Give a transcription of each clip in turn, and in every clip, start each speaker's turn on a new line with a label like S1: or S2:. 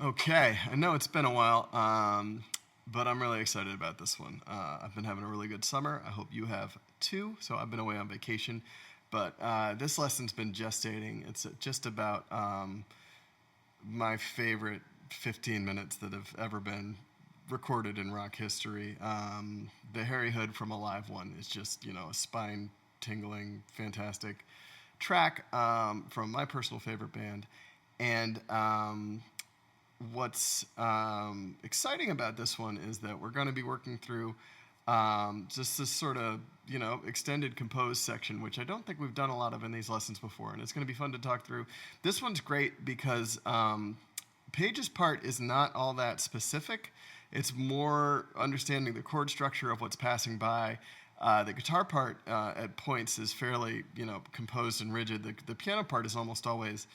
S1: Okay, I know it's been a while, but I'm really excited about this one. I've been having a really good summer. I hope you have too. So I've been away on vacation, but this lesson's been gestating. It's just about my favorite 15 minutes that have ever been recorded in rock history. The Harry Hood from a live one is just, a spine tingling, fantastic track from my personal favorite band. And what's exciting about this one is that we're going to be working through just this sort of, extended composed section, which I don't think we've done a lot of in these lessons before, and it's going to be fun to talk through. This one's great because Paige's part is not all that specific. It's more understanding the chord structure of what's passing by. The guitar part at points is fairly, composed and rigid. The piano part is almost always...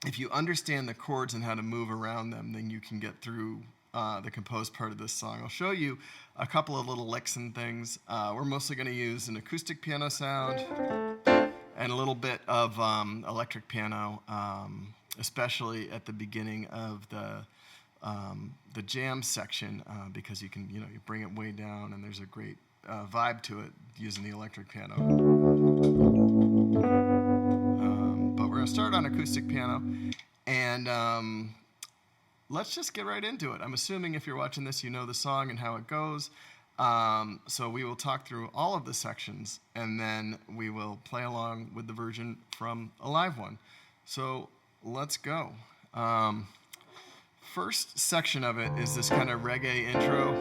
S1: if you understand the chords and how to move around them, then you can get through the composed part of this song. I'll show you a couple of little licks and things. We're mostly going to use an acoustic piano sound and a little bit of electric piano, especially at the beginning of the jam section, because you can, you bring it way down, and there's a great vibe to it using the electric piano. We're going to start on acoustic piano, and let's just get right into it. I'm assuming if you're watching this, you know the song and how it goes. So we will talk through all of the sections, and then we will play along with the version from a live one. So let's go. First section of it is this kind of reggae intro.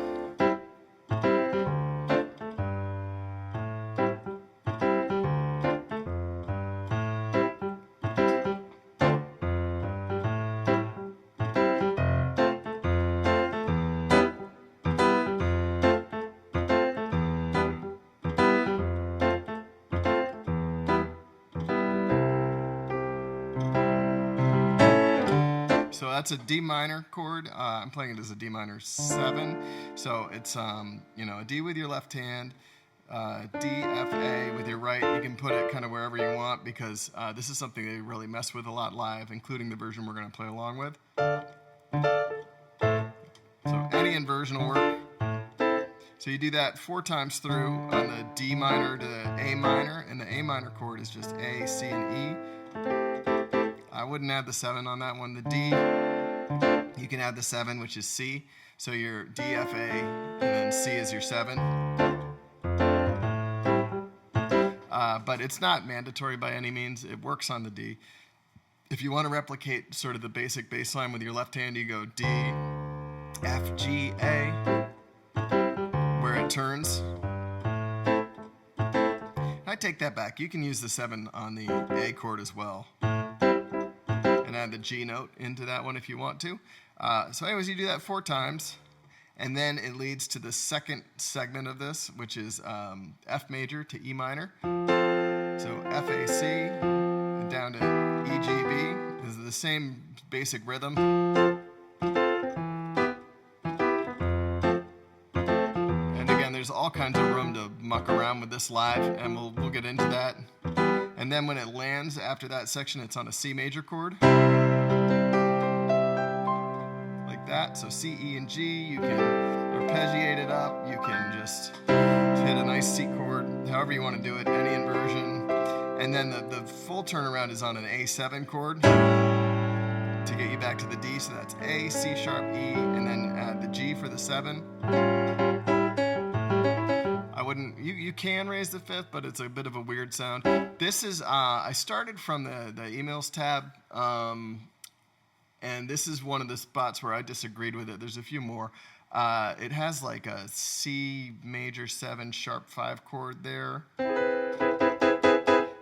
S1: So that's a D minor chord. I'm playing it as a D minor 7. So it's, a D with your left hand, D, F, A with your right. You can put it kind of wherever you want because this is something they really mess with a lot live, including the version we're going to play along with. So any inversion will work. So you do that 4 times through on the D minor to the A minor, and the A minor chord is just A, C, and E. I wouldn't add the 7 on that one. The D, you can add the 7, which is C. So your D, F, A, and then C is your 7. But it's not mandatory by any means. It works on the D. If you want to replicate sort of the basic bass line with your left hand, you go D, F, G, A, where it turns. I take that back. You can use the 7 on the A chord as well. And add the G note into that one if you want to. So anyways, you do that 4 times, and then it leads to the second segment of this, which is F major to E minor. So F, A, C, and down to E, G, B. This is the same basic rhythm. And again, there's all kinds of room to muck around with this live, and we'll get into that. And then when it lands after that section, it's on a C major chord. Like that. So C, E, and G. You can arpeggiate it up. You can just hit a nice C chord, however you want to do it, any inversion. And then the full turnaround is on an A7 chord to get you back to the D. So that's A, C sharp, E, and then add the G for the 7. You can raise the 5th, but it's a bit of a weird sound. This is, I started from the emails tab, and this is one of the spots where I disagreed with it. There's a few more. It has like a C major 7 sharp 5 chord there,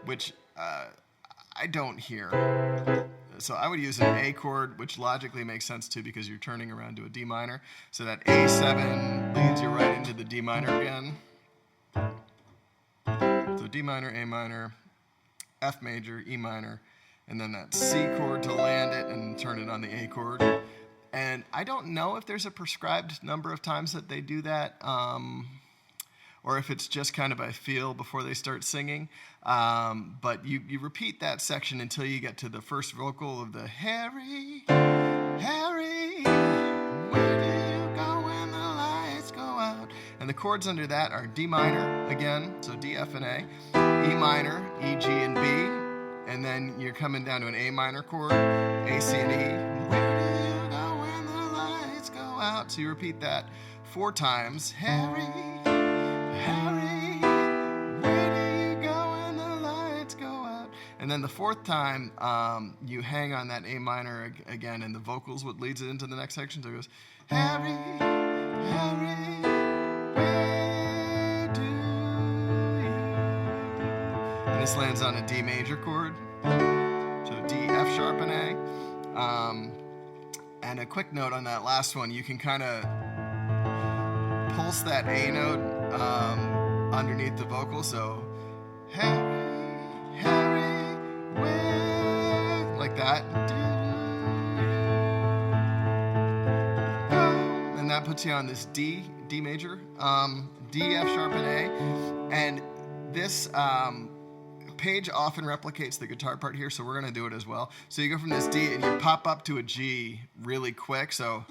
S1: which I don't hear. So I would use an A chord, which logically makes sense too because you're turning around to a D minor. So that A7 leads you right into the D minor again. So D minor, A minor, F major, E minor, and then that C chord to land it and turn it on the A chord. And I don't know if there's a prescribed number of times that they do that, or or if it's just kind of by feel before they start singing. But you repeat that section until you get to the first vocal of the Harry, Harry, where do you go when the lights go out? And the chords under that are D minor again, so D, F, and A, E minor, E, G, and B, and then you're coming down to an A minor chord, A, C, and E. Where do you go when the lights go out? So you repeat that 4 times. Harry, Harry, where do you go when the lights go out? And then the 4th time, you hang on that A minor again, and the vocals what leads it into the next section. So it goes, Harry, Harry, where do you? And this lands on a D major chord. So D, F sharp, and A. And a quick note on that last one, you can kind of pulse that A note underneath the vocal. So Harry, Harry, where, like that. And that puts you on this D major, D, F sharp, and A. And this page often replicates the guitar part here, so we're going to do it as well. So you go from this D and you pop up to a G really quick. So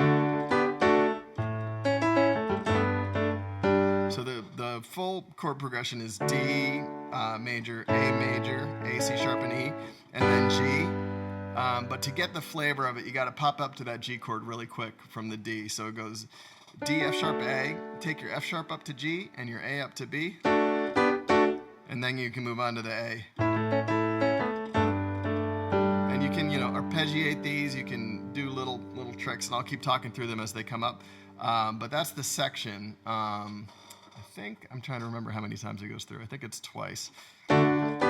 S1: the full chord progression is D major, A, C sharp, and E, and then G. But to get the flavor of it, you got to pop up to that G chord really quick from the D. So it goes D, F sharp, A, take your F sharp up to G and your A up to B, and then you can move on to the A. And you can, arpeggiate these. You can do little tricks, and I'll keep talking through them as they come up. But that's the section. I think I'm trying to remember how many times it goes through. I think it's twice. And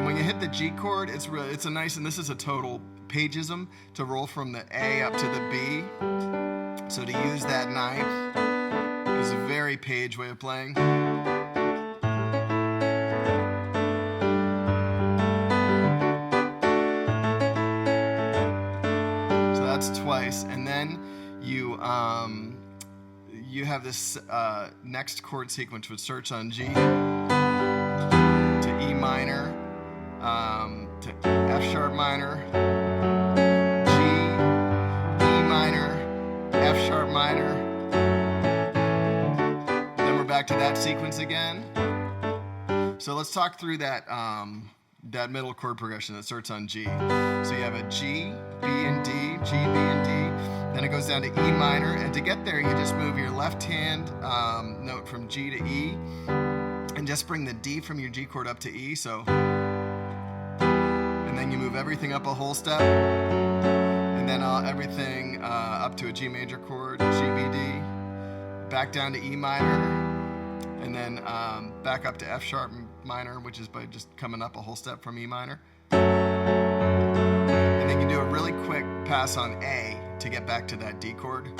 S1: when you hit the G chord, it's a nice, and this is a total pageism, to roll from the A up to the B. So to use that 9th is a very Page way of playing. So that's twice, and then you have this next chord sequence which starts on G to E minor, to F sharp minor, G, E minor, F sharp minor. Then we're back to that sequence again. So let's talk through that middle chord progression that starts on G. So you have a G, B, and D, G, B, and D. Then it goes down to E minor, and to get there, you just move your left hand note from G to E, and just bring the D from your G chord up to E. So, and then you move everything up a whole step, and then everything up to a G major chord, G, B, D, back down to E minor, and then back up to F sharp minor, which is by just coming up a whole step from E minor. And then you do a really quick pass on A to get back to that D chord. You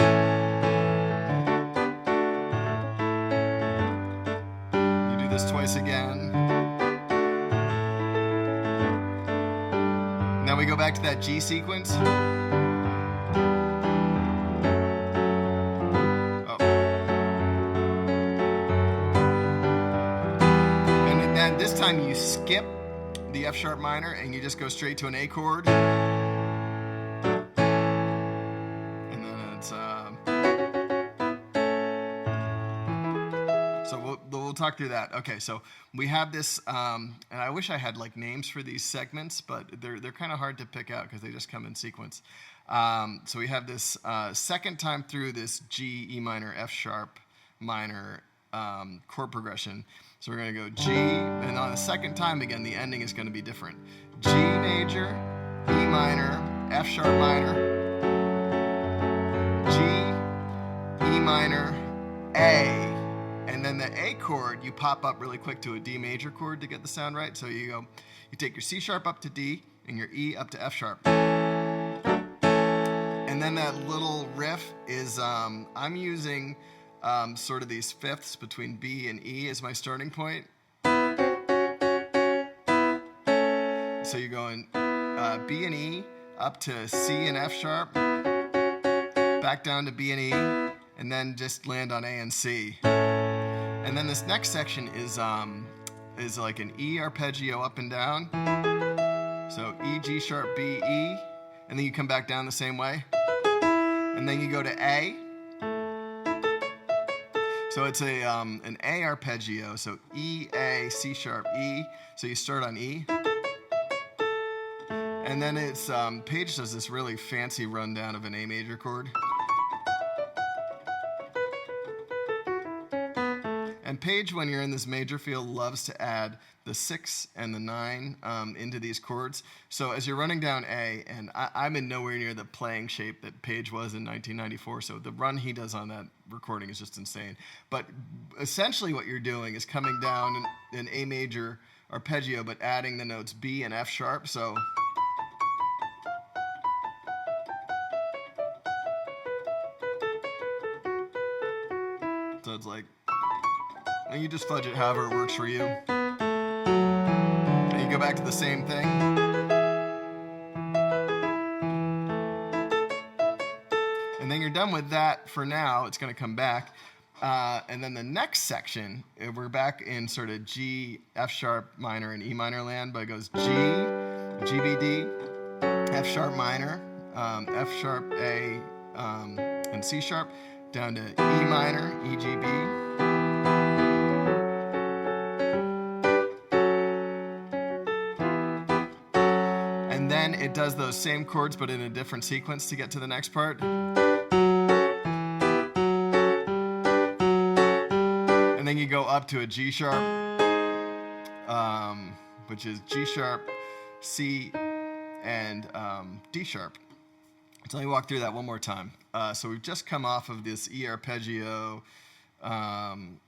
S1: do this twice again. Now we go back to that G sequence. And then this time you skip the F sharp minor and you just go straight to an A chord. We'll talk through that. Okay, so we have this, and I wish I had names for these segments, but they're kind of hard to pick out because they just come in sequence. So we have this second time through this G, E minor, F sharp minor chord progression. So we're going to go G, and on the second time again, the ending is going to be different. G major, E minor, F sharp minor, G, E minor, A. And then the A chord, you pop up really quick to a D major chord to get the sound right. So you take your C sharp up to D and your E up to F sharp. And then that little riff is, I'm using sort of these fifths between B and E as my starting point. So you're going B and E up to C and F sharp, back down to B and E, and then just land on A and C. And then this next section is like an E arpeggio up and down. So E, G sharp, B, E, and then you come back down the same way. And then you go to A. So it's an A arpeggio, so E, A, C sharp, E. So you start on E. And then it's, Page does this really fancy rundown of an A major chord. And Page, when you're in this major feel, loves to add the 6 and the 9 into these chords. So as you're running down A, and I'm in nowhere near the playing shape that Page was in 1994, so the run he does on that recording is just insane. But essentially what you're doing is coming down an A major arpeggio, but adding the notes B and F sharp. So it's like, and you just fudge it however it works for you. And you go back to the same thing. And then you're done with that for now. It's going to come back. And then the next section, we're back in sort of G, F sharp minor, and E minor land, but it goes G, G, B, D, F sharp minor, F sharp, A, and C sharp, down to E minor, E, G, B. And then it does those same chords but in a different sequence to get to the next part. And then you go up to a G sharp, which is G sharp, C, and D sharp. So let me walk through that one more time. So we've just come off of this E arpeggio, and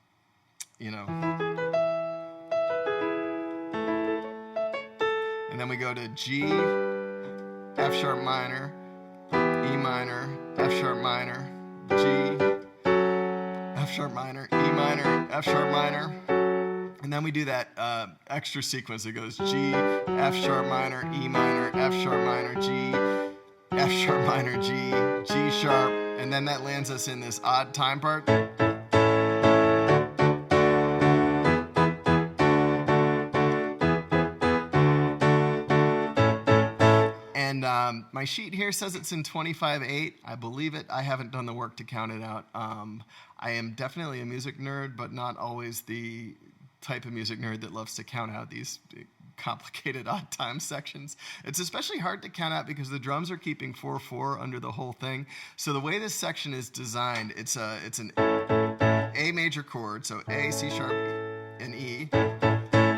S1: then we go to G, F sharp minor, E minor, F sharp minor, G, F sharp minor, E minor, F sharp minor. And then we do that extra sequence. It goes G, F sharp minor, E minor, F sharp minor, G, F sharp minor, G, G sharp, and then that lands us in this odd time part. And my sheet here says it's in 25/8. I believe it. I haven't done the work to count it out. I am definitely a music nerd, but not always the type of music nerd that loves to count out these complicated odd time sections. It's especially hard to count out because the drums are keeping 4/4 under the whole thing. So the way this section is designed, it's an A major chord, so A, C sharp, and E,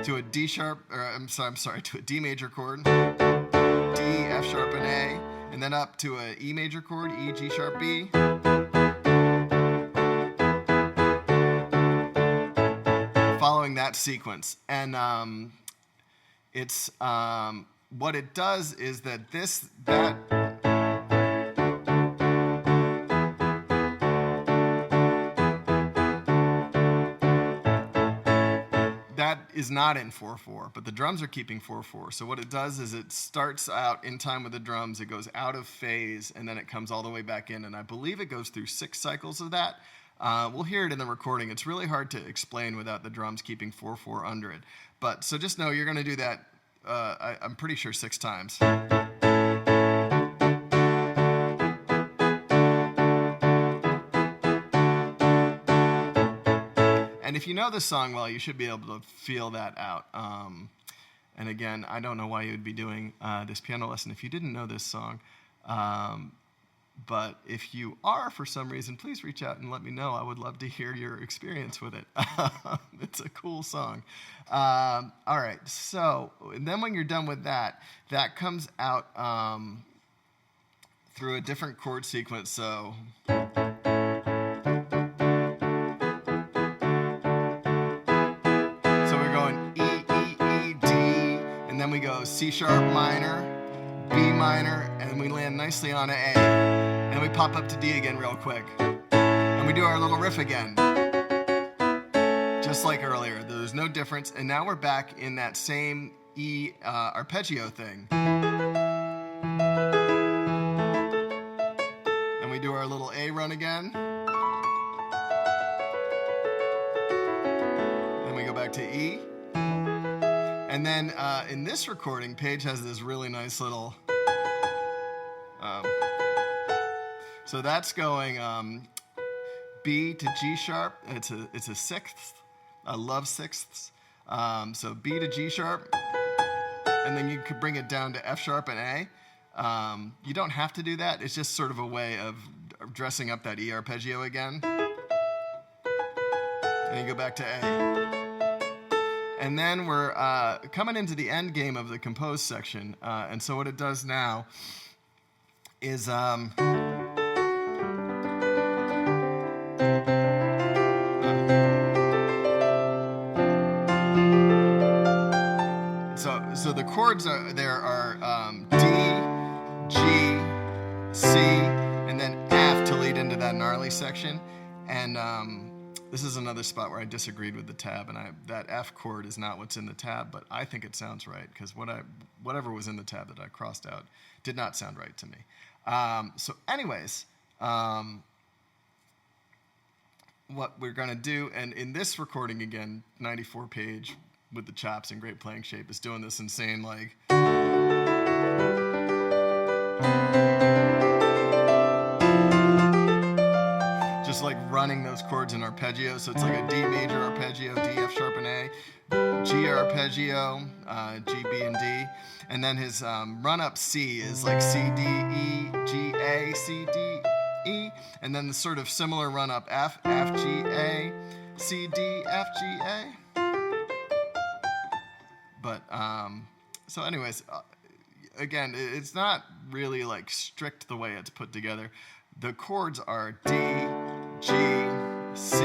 S1: to a D sharp, to a D major chord, D, F sharp, and A, and then up to a E major chord, E, G sharp, B. Following that sequence. And it's what it does is that that is not in 4/4, but the drums are keeping 4/4. So what it does is it starts out in time with the drums, it goes out of phase, and then it comes all the way back in. And I believe it goes through 6 cycles of that. We'll hear it in the recording. It's really hard to explain without the drums keeping 4/4 under it. But so just know you're going to do that, I'm pretty sure 6 times. And if you know this song well, you should be able to feel that out. And again, I don't know why you would be doing this piano lesson if you didn't know this song. But if you are, for some reason, please reach out and let me know. I would love to hear your experience with it. It's a cool song. All right, so then when you're done with that, that comes out through a different chord sequence. So we're going E, E, E, D, and then we go C sharp minor, B minor, and we land nicely on an A. And we pop up to D again real quick. And we do our little riff again. Just like earlier. There's no difference. And now we're back in that same E arpeggio thing. And we do our little A run again. back to E. And then in this recording, Paige has this really nice little... so that's going B to G sharp. It's a sixth. I love sixths. So B to G sharp, and then you could bring it down to F sharp and A. You don't have to do that. It's just sort of a way of dressing up that E arpeggio again. And you go back to A. And then we're coming into the end game of the compose section. And so what it does now is... So the chords are D, G, C, and then F to lead into that gnarly section. And this is another spot where I disagreed with the tab, and that F chord is not what's in the tab, but I think it sounds right, because whatever was in the tab that I crossed out did not sound right to me. So anyways, what we're going to do, and in this recording again, 94 Page, with the chops and great playing shape, is doing this insane, like... just like running those chords in arpeggio. So it's like a D major arpeggio, D, F sharp, and A, G arpeggio, G, B, and D. And then his run-up C is like C, D, E, G, A, C, D, E. And then the sort of similar run-up F, F, G, A, C, D, F, G, A. But, so anyways, again, it's not really like strict the way it's put together. The chords are D, G, C,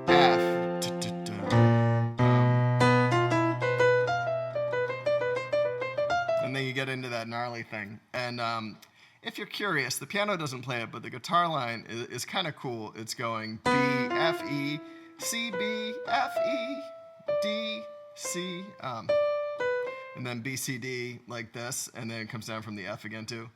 S1: F, and then you get into that gnarly thing. And if you're curious, the piano doesn't play it, but the guitar line is kind of cool. It's going B, F, E, C, B, F, E, D, C, and then B, C, D like this, and then it comes down from the F again too.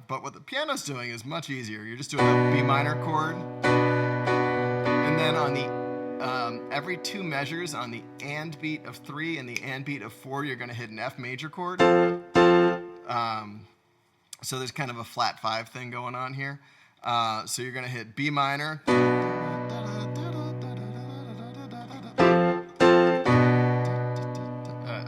S1: But what the piano's doing is much easier. You're just doing a B minor chord, and then on the every two measures, on the and beat of 3 and the and beat of 4, you're going to hit an F major chord. So there's kind of a flat 5 thing going on here. So you're going to hit B minor.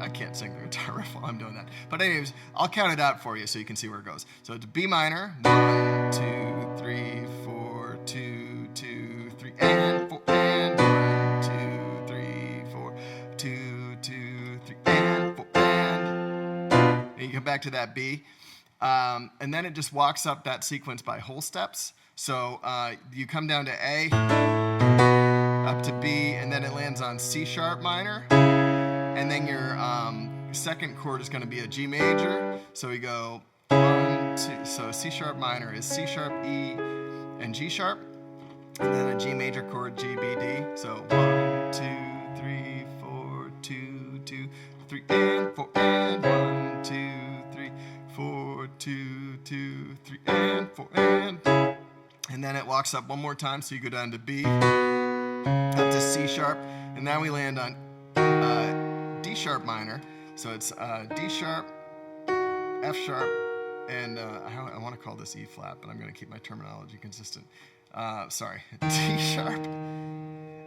S1: I can't sing the guitar riff while I'm doing that. But anyways, I'll count it out for you so you can see where it goes. So it's B minor. 1, 2, 3, 4, 2, 2, 3, and 4, and 1, 2, 3, 4, 2, 2, 3, and 4, and you come back to that B. And then it just walks up that sequence by whole steps. So you come down to A, up to B, and then it lands on C sharp minor. And then your second chord is going to be a G major. So we go 1, 2. So C sharp minor is C sharp, E, and G sharp. And then a G major chord, G, B, D. So 1, 2, 3, 4, 2, 2, 3, and 4, and 1, 2, 3, 4, 2, 2, 3, and 4, and then it walks up one more time, so you go down to B, up to C sharp, and now we land on D sharp minor. So it's D sharp, F sharp, and I want to call this E flat, but I'm going to keep my terminology consistent. Sorry, D sharp,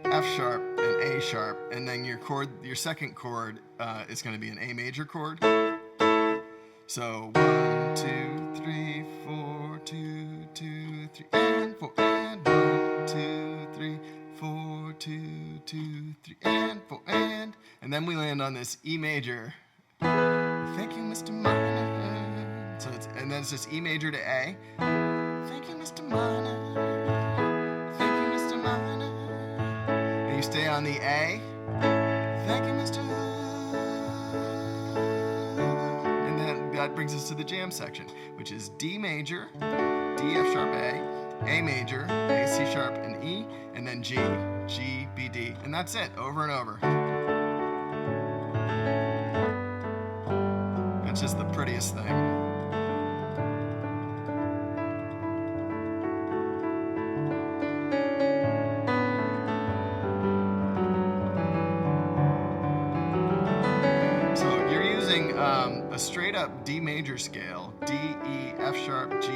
S1: F sharp, and A sharp, and then your second chord is going to be an A major chord. So 1, 2, 3, 4, 2, 2, 3, and 4, and 1, 2, 3, 4, 2, 2, 3, and 4, and then we land on this E major. Thank you, Mr. Minor. So and then it's just E major to A. Thank you, Mr. Minor. Thank you, Mr. Minor. And you stay on the A. Thank you, Mr. That brings us to the jam section, which is D major, D, F sharp, A major, A, C sharp, and E, and then G, G, B, D. And that's it, over and over. It's just the prettiest thing. A straight up D major scale, D, E, F sharp, G,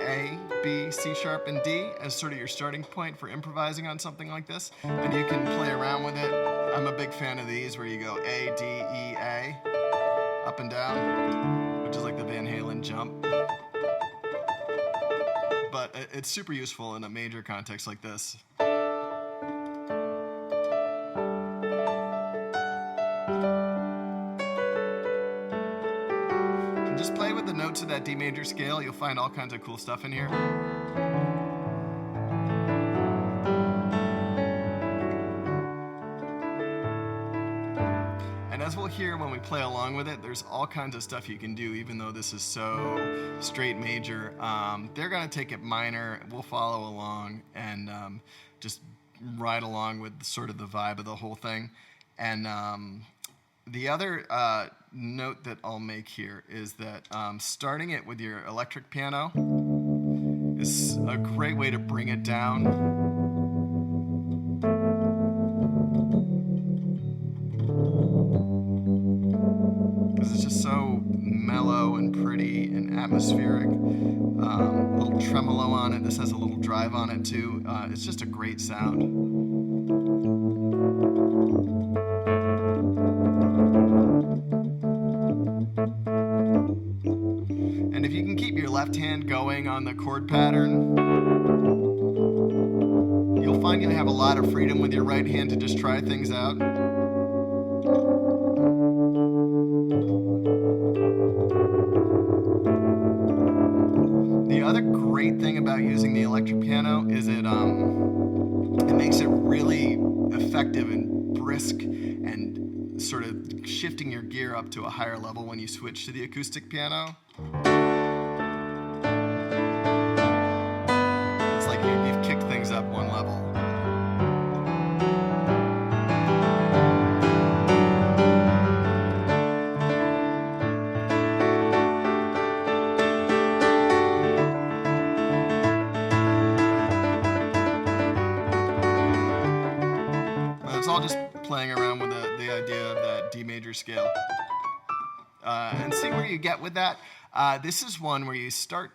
S1: A, B, C sharp, and D as sort of your starting point for improvising on something like this. And you can play around with it. I'm a big fan of these where you go A, D, E, A, up and down, which is like the Van Halen jump. But it's super useful in a major context like this. Just play with the notes of that D major scale. You'll find all kinds of cool stuff in here. And as we'll hear when we play along with it, there's all kinds of stuff you can do, even though this is so straight major. They're going to take it minor. We'll follow along and just ride along with sort of the vibe of the whole thing. And the other note that I'll make here is that starting it with your electric piano is a great way to bring it down. Because it's just so mellow and pretty and atmospheric. A little tremolo on it. This has a little drive on it too. It's just a great sound. And if you can keep your left hand going on the chord pattern, you'll find you'll have a lot of freedom with your right hand to just try things out. The other great thing about using the electric piano is it makes it really effective and brisk and sort of shifting your gear up to a higher level when you switch to the acoustic piano. It's like you've kicked things up one level. It's all just playing around with the idea of that D major scale. And see where you get with that. This is one where you start,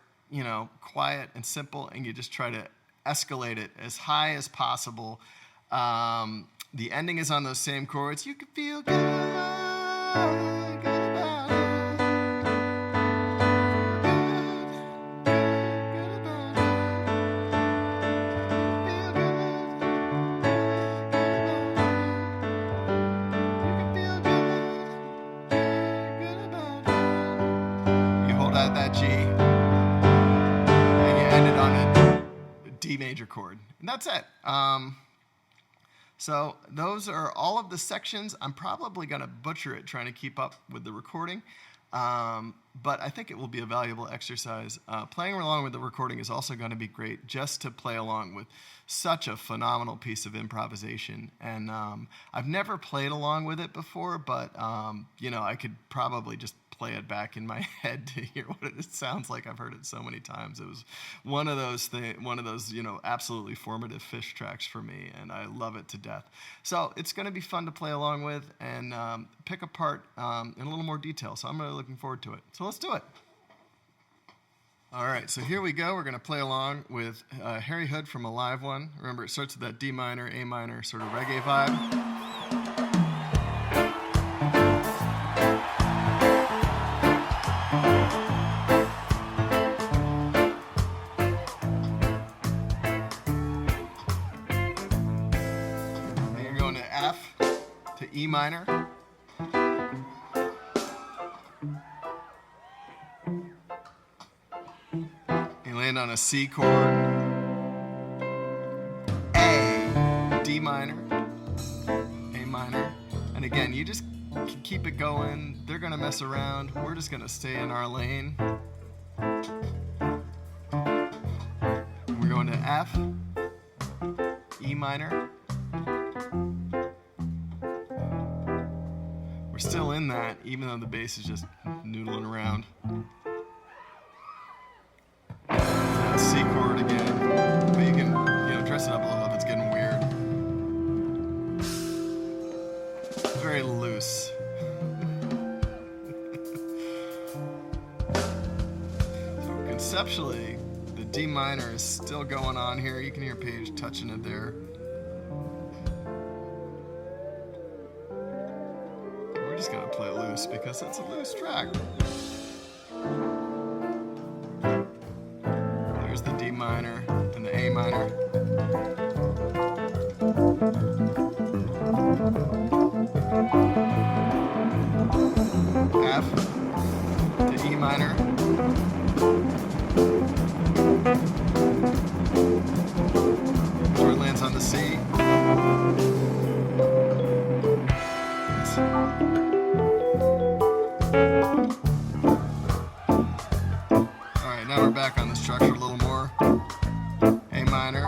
S1: quiet and simple, and you just try to escalate it as high as possible. The ending is on those same chords. You can feel good about it. That G, and you end it on a D major chord, and that's it. So those are all of the sections. I'm probably going to butcher it trying to keep up with the recording, but I think it will be a valuable exercise. Playing along with the recording is also going to be great just to play along with such a phenomenal piece of improvisation. And I've never played along with it before, but I could probably just play it back in my head to hear what it sounds like. I've heard it so many times. It was one of those absolutely formative Phish tracks for me, and I love it to death. So it's going to be fun to play along with and pick apart in a little more detail. So I'm really looking forward to it. So let's do it. All right, so here we go. We're going to play along with Harry Hood from a live one. Remember, it starts with that D minor, A minor sort of reggae vibe. E minor. You land on a C chord. A, D minor, A minor. And again, you just keep it going. They're going to mess around. We're just going to stay in our lane. We're going to F, E minor. We're still in that, even though the bass is just noodling around. That C chord again, but you can, dress it up a little if it's getting weird. Very loose. So conceptually, the D minor is still going on here. You can hear Paige touching it there. We're just gonna play loose because it's a loose track. There's the D minor and the A minor. F to E minor. Chord lands on the C. Alright, now we're back on the structure a little more. A minor.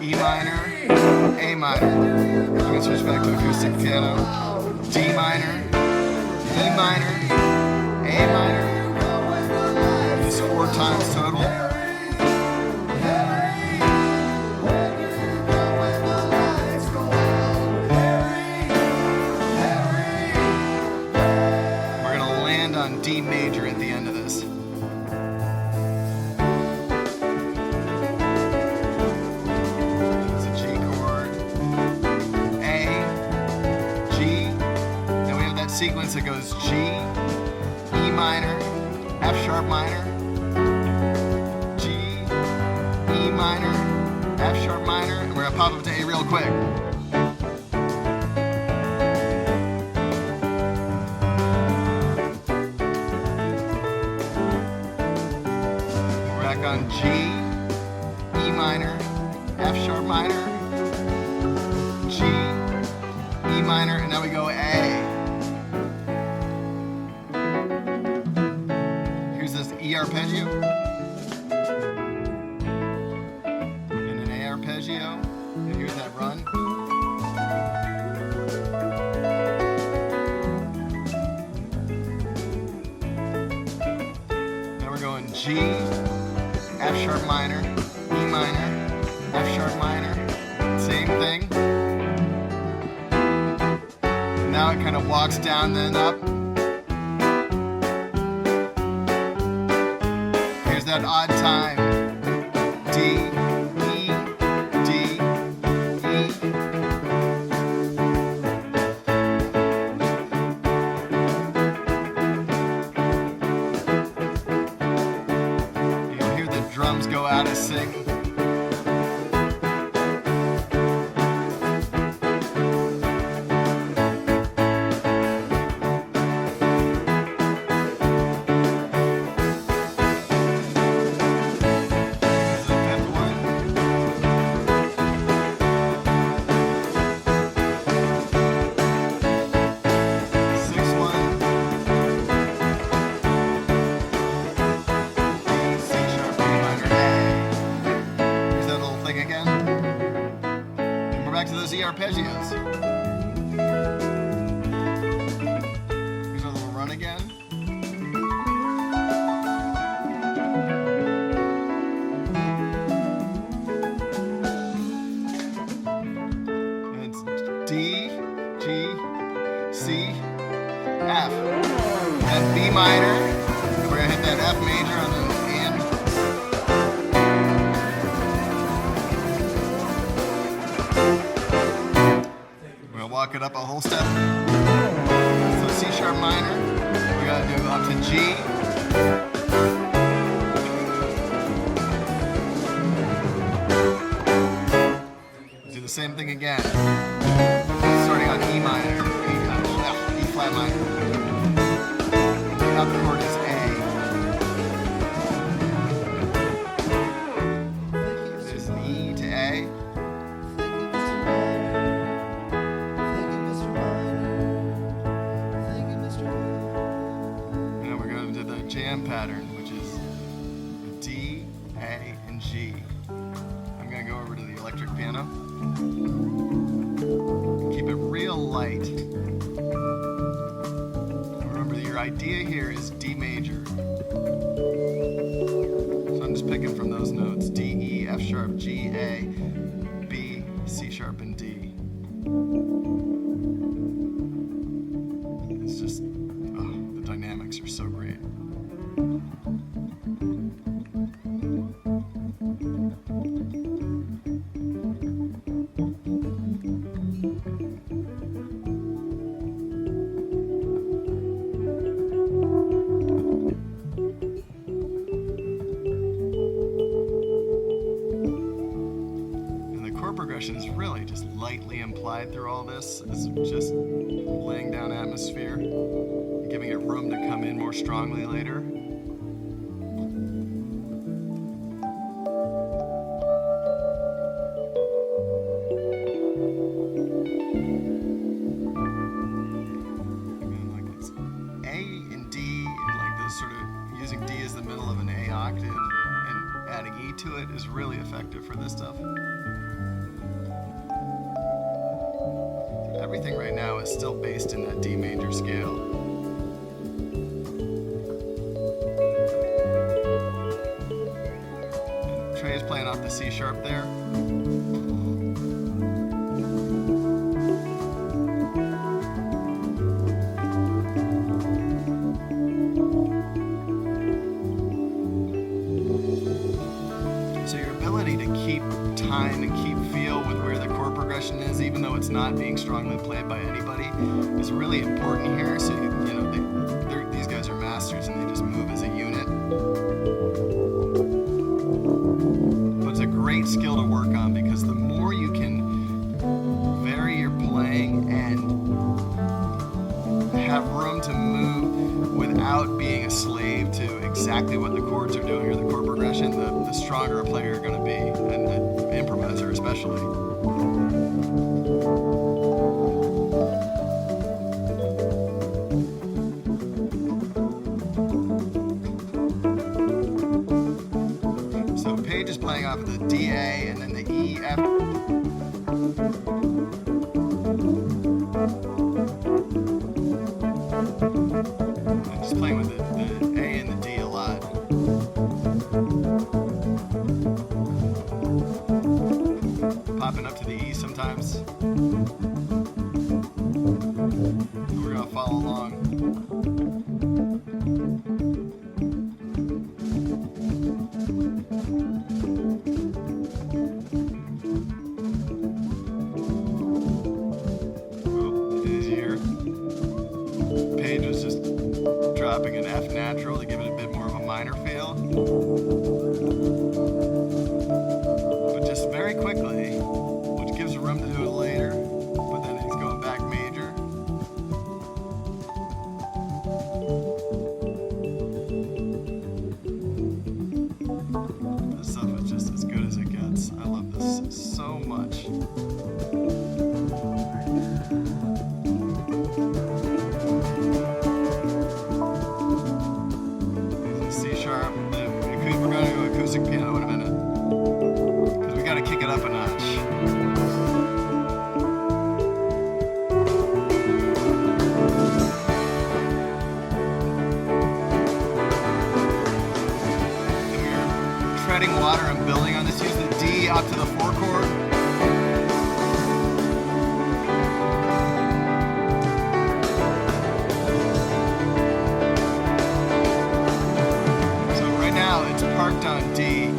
S1: E minor. A minor. I'm going to switch back to acoustic piano. D minor. E minor. A minor. It's 4 times total. We're going to land on D major at the end of this. It's a G chord. A, G. Then we have that sequence that goes G, E minor, F sharp minor, G, E minor, F sharp minor, and we're gonna pop up to A real quick. We're back on G, E minor, F sharp minor, G, E minor, and now we go A. Here's this E arpeggio. And an A arpeggio. And here's that run. Now we're going G, F sharp minor, E minor, F sharp minor. Same thing. Now it kind of walks down, then up. Here's that odd time. D, E, D, E. You'll hear the drums go out of sync. Back to those E arpeggios. Here's our little run again. And it's D, G, C, F. And B minor. And we're gonna hit that F major on the and. Walk it up a whole step. So C sharp minor, we gotta do up to G. Do the same thing again. Starting on E minor, E flat minor. The up chord is A. There's an E to A. Jam pattern, which is a D, A, and G. I'm going to go over to the electric piano. Keep it real real light. Remember, your idea here is D major. So I'm just picking from those notes: D, E, F sharp, G, A, B, C sharp, and D. It's just, the dynamics are so great. Progression is really just lightly implied through all this. It's just laying down atmosphere, giving it room to come in more strongly later. Again, like it's A and D, like this sort of using D as the middle of an A octave and adding E to it is really effective for this stuff. Everything right now is still based in that D major scale. And Trey is playing off the C sharp there. So your ability to keep time and keep feel with where the chord progression is, even though it's not being strongly played by anybody, is really important here. So these guys are masters and they just move as a unit. But it's a great skill to work on because the more you can vary your playing and have room to move without being a slave to exactly what the chords are doing or the chord progression, the stronger a player you're going to be, and an improviser especially. So Paige is playing off of the D, A, and then the E, F. I'm just playing with the A and the D a lot. Popping up to the E sometimes. We're gonna follow along. Paige was just dropping an F natural to give it a bit more of a minor feel. But just very quickly, which gives room to do it later, but then he's going back major. This stuff is just as good as it gets. I love this so much. C sharp. If we were going to go acoustic piano, would have been it. Because we got to kick it up a notch. If you're treading water and building on this, use the D out to the 4 chord. Parked on D,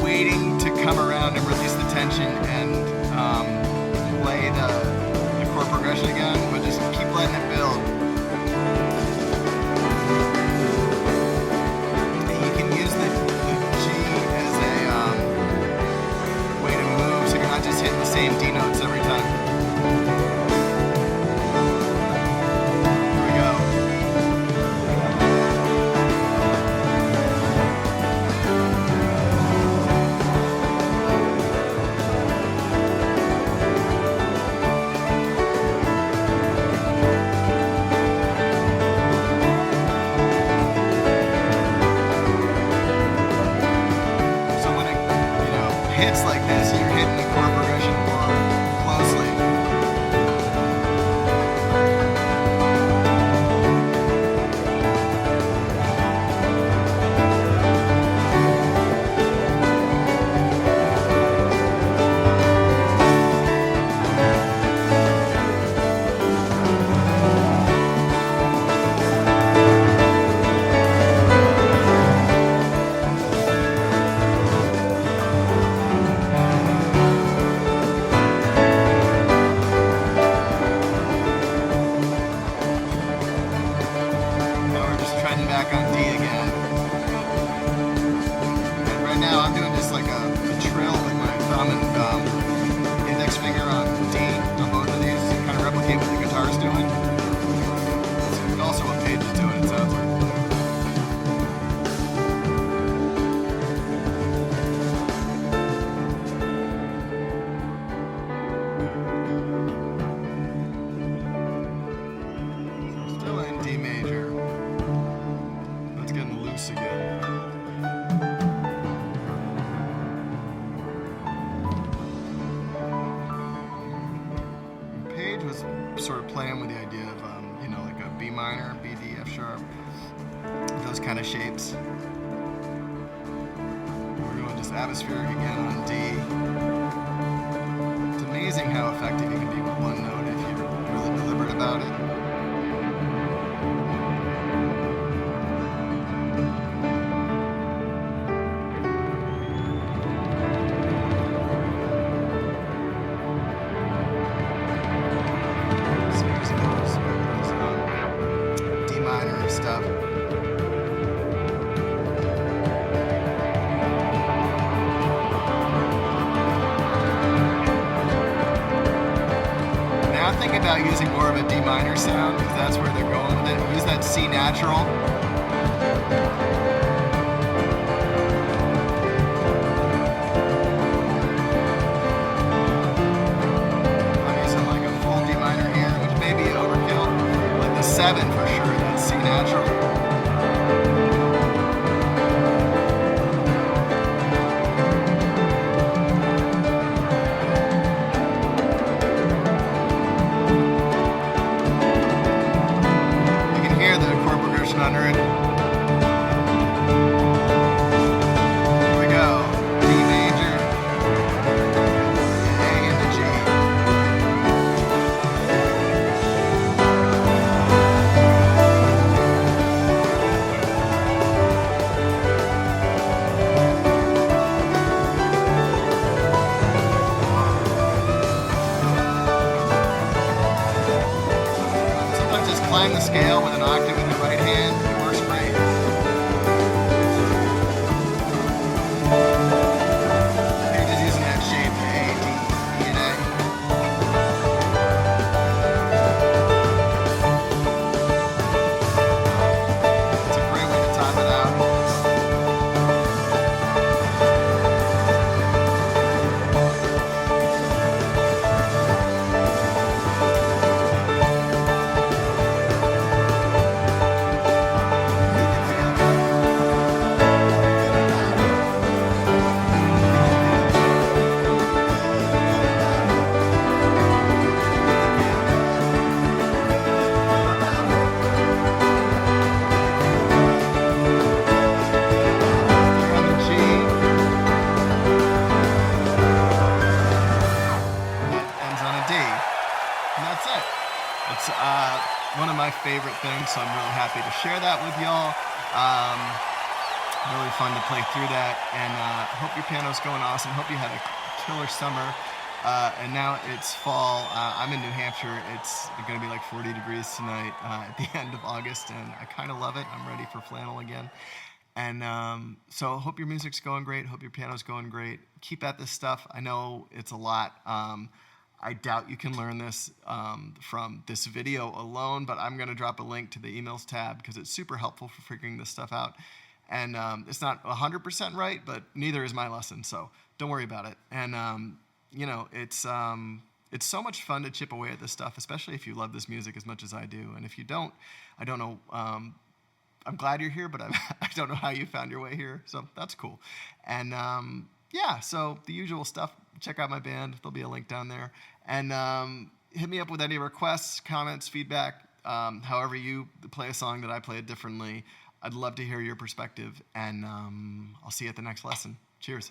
S1: waiting to come around and release the tension and play the chord progression again, but just keep letting it build. And you can use the G as a way to move, so you're not just hitting the same D notes every time. Here we go. Hits like this, you're hitting the chord progression more closely. back on D again. And right now I'm doing just like a trill with my thumb and index finger on D on both of these, kind of replicate what the guitar's doing. It's also what Page is doing, it sounds like. Still in D major. That's getting loose again. Page was sort of playing with the idea of, like a B minor, B, D, F sharp, those kind of shapes. We're going just atmospheric again on D. It's amazing how effective you can be with one note if you're really deliberate about it. D minor stuff. Now think about using more of a D minor sound, because that's where they're going with it. Use that C natural. I'm using like a full D minor here, which may be overkill. Like the 7 for sure, that's C natural. You can hear the chord progression under it. Here we go. D major, A into G. Sometimes just climb the scale with an octave in the right hand. It works great. You're just using that shape, A, D, E, and A. It's a great way to time it out. On the G, it ends on a D, and that's it. It's one of my favorite things, so I'm really happy to share that with y'all. Really fun to play through that, and hope your piano's going awesome. Hope you had a killer summer. And now it's fall. I'm in New Hampshire. It's going to be like 40 degrees tonight at the end of August, and I kind of love it. I'm ready for flannel again. And so hope your music's going great. Hope your piano's going great. Keep at this stuff. I know it's a lot. I doubt you can learn this from this video alone, but I'm going to drop a link to the emails tab because it's super helpful for figuring this stuff out. And it's not 100% right, but neither is my lesson, so don't worry about it. And it's so much fun to chip away at this stuff, especially if you love this music as much as I do. And if you don't, I don't know. I'm glad you're here, but I don't know how you found your way here, so that's cool. And so the usual stuff. Check out my band. There'll be a link down there. And hit me up with any requests, comments, feedback. However you play a song that I play it differently, I'd love to hear your perspective. And I'll see you at the next lesson. Cheers.